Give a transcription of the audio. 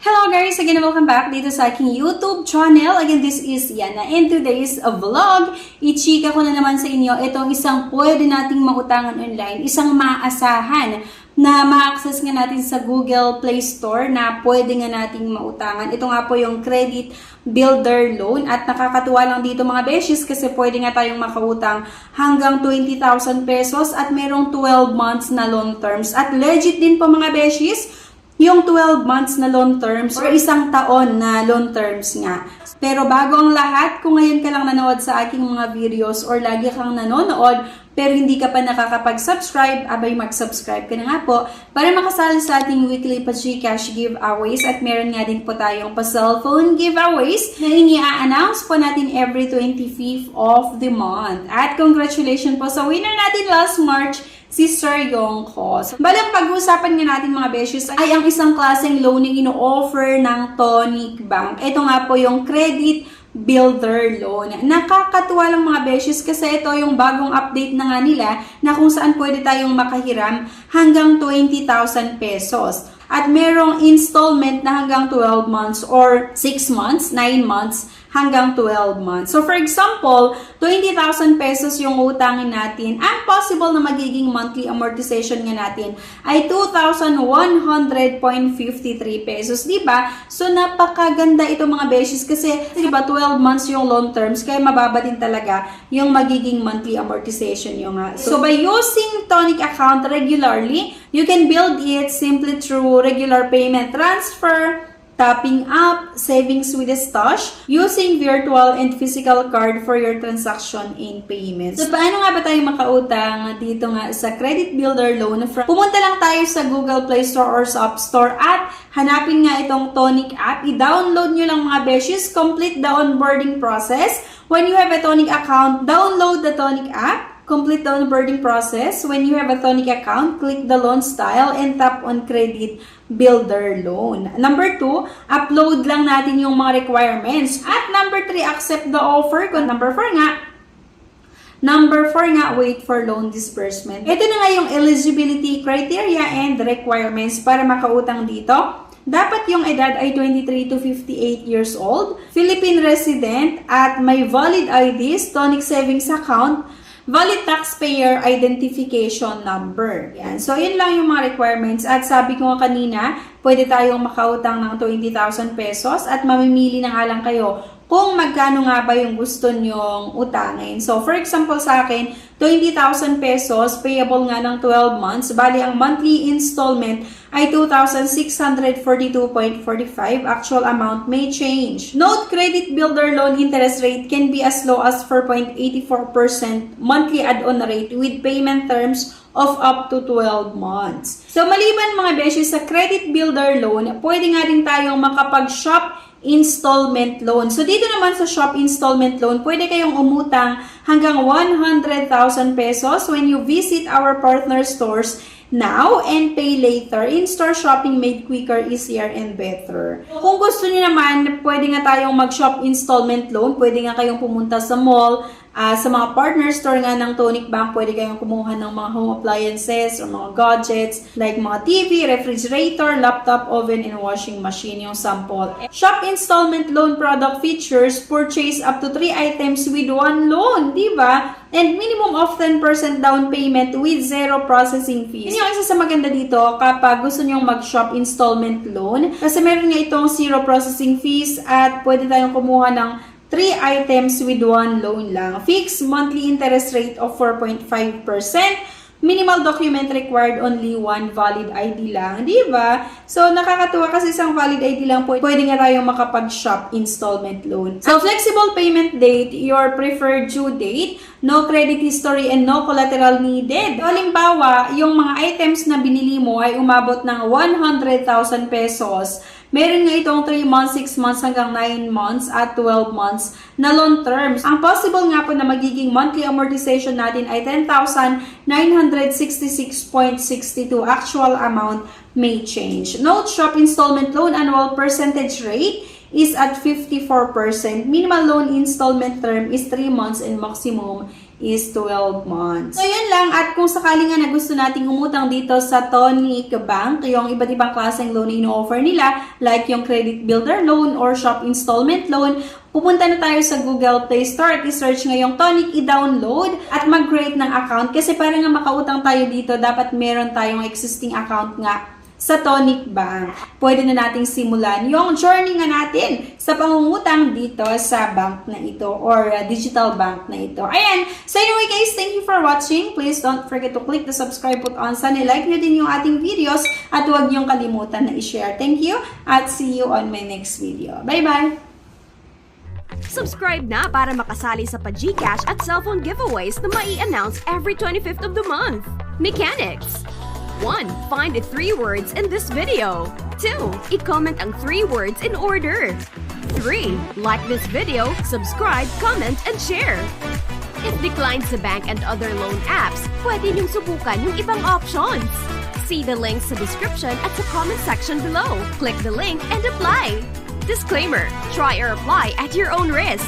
Hello guys! Again, welcome back dito sa aking YouTube channel. Again, this is Yana. And today's vlog, ichika ko na naman sa inyo itong isang pwede nating mautangan online, isang maasahan na ma-access nga natin sa Google Play Store na pwede nga nating mautangan. Ito nga po yung Credit Builder Loan at nakakatuwa lang dito mga beshes kasi pwede nga tayong makautang hanggang 20,000 pesos at merong 12 months na loan terms. At legit din po mga beshes, yung 12 months na loan terms or isang taon na loan terms nga. Pero bago ang lahat, kung ngayon ka lang nanood sa aking mga videos or lagi kang nanonood pero hindi ka pa nakakapag-subscribe, abay mag-subscribe ka na nga po para makasali sa ating weekly pa-Gcash giveaways at meron nga din po tayong pa-cellphone giveaways na ini-announce po natin every 25th of the month. At congratulations po sa winner natin last March, si Sir Yongko. Balang pag-uusapan nga natin mga beshes ay ang isang klaseng loan na ino-offer ng Tonic Bank. Ito nga po yung Credit Builder Loan. Nakakatuwa lang mga beshes kasi ito yung bagong update na nga nila na kung saan pwede tayong makahiram hanggang 20,000 pesos. At merong installment na hanggang 12 months or 6 months, 9 months, hanggang 12 months. So for example, 20,000 pesos yung utangin natin. Ang possible na magiging monthly amortization nga natin ay 2,100.53 pesos, di ba? So napakaganda ito mga beshes kasi di ba 12 months yung loan terms kaya mababa din talaga yung magiging monthly amortization yung nga. So by using Tonic account regularly, you can build it simply through regular payment transfer, topping up, savings with a stash, using virtual and physical card for your transaction and payments. So, paano nga ba tayo makautang dito nga sa Credit Builder Loan? Pumunta lang tayo sa Google Play Store or sa App Store at hanapin nga itong Tonic app. I-download nyo lang mga beshes, complete the onboarding process. When you have a Tonic account, download the Tonic app. Complete the onboarding process. When you have a Tonic account, click the loan style and tap on Credit Builder Loan. Number 2, upload lang natin yung mga requirements. At number 3, accept the offer. Kung number 4 nga, wait for loan disbursement. Ito na nga yung eligibility criteria and requirements para makautang dito. Dapat yung edad ay 23 to 58 years old, Philippine resident, at may valid IDs, Tonic savings account, valid taxpayer identification number. Yan. So, yun lang yung mga requirements. At sabi ko nga kanina, pwede tayong makautang ng 20,000 pesos at mamimili na nga lang kayo kung magkano nga ba yung gusto nyong utangin. So, for example sa akin, 20,000 pesos, payable nga ng 12 months. Bali, ang monthly installment ay 2,642.45. Actual amount may change. Note, Credit Builder Loan interest rate can be as low as 4.84% monthly add-on rate with payment terms of up to 12 months. So, maliban mga beses sa Credit Builder Loan, pwede nga rin tayong makapag-shop installment loan. So, dito naman sa shop installment loan, pwede kayong umutang hanggang 100,000 pesos when you visit our partner stores now and pay later. In-store shopping made quicker, easier, and better. Kung gusto niyo naman, pwede nga tayong mag-shop installment loan. Pwede nga kayong pumunta sa mall, sa mga partner store nga ng Tonic Bank, pwede kayong kumuha ng mga home appliances or mga gadgets like mga TV, refrigerator, laptop, oven, and washing machine, yung sample. Shop installment loan product features, purchase up to 3 items with 1 loan, di ba? And minimum of 10% down payment with 0 processing fees. Yun yung isa sa maganda dito kapag gusto nyong mag-shop installment loan. Kasi meron nga itong 0 processing fees at pwede tayong kumuha ng 3 items with 1 loan lang. Fixed monthly interest rate of 4.5%. Minimal document required, only 1 valid ID lang. Di ba? So, nakakatuwa kasi isang valid ID lang po. Pwede nga tayong makapag-shop installment loan. So, flexible payment date, your preferred due date, no credit history, and no collateral needed. So, halimbawa, yung mga items na binili mo ay umabot ng 100,000 pesos. Meron nga itong 3 months, 6 months hanggang 9 months at 12 months na loan terms. Ang possible nga po na magiging monthly amortization natin ay 10,966.62. Actual amount may change. Note, shop installment loan annual percentage rate is at 54%. Minimal loan installment term is 3 months and maximum is 12 months. So, yun lang. At kung sakali nga na gusto nating umutang dito sa Tonic Bank, yung iba't ibang klaseng loan na ino-offer nila, like yung credit builder loan or shop installment loan, pupunta na tayo sa Google Play Store at i-search ngayong Tonic, i-download at mag-create ng account. Kasi para nga makautang tayo dito, dapat meron tayong existing account nga sa Tonic Bank. Pwede na nating simulan yung journey nga natin sa pangungutang dito sa bank na ito or digital bank na ito. Ayan. So anyway guys, thank you for watching. Please don't forget to click the subscribe button. Sana like nyo din yung ating videos at huwag nyong kalimutan na i-share. Thank you at see you on my next video. Bye-bye! Subscribe na para makasali sa pa-GCash at cellphone giveaways na mai-announce every 25th of the month. Mechanics. 1. Find the 3 words in this video. 2. I-comment ang 3 words in order. 3. Like this video, subscribe, comment, and share. If declined sa bank and other loan apps, pwede niyong subukan yung ibang options. See the links sa description at sa comment section below. Click the link and apply. Disclaimer: try or apply at your own risk.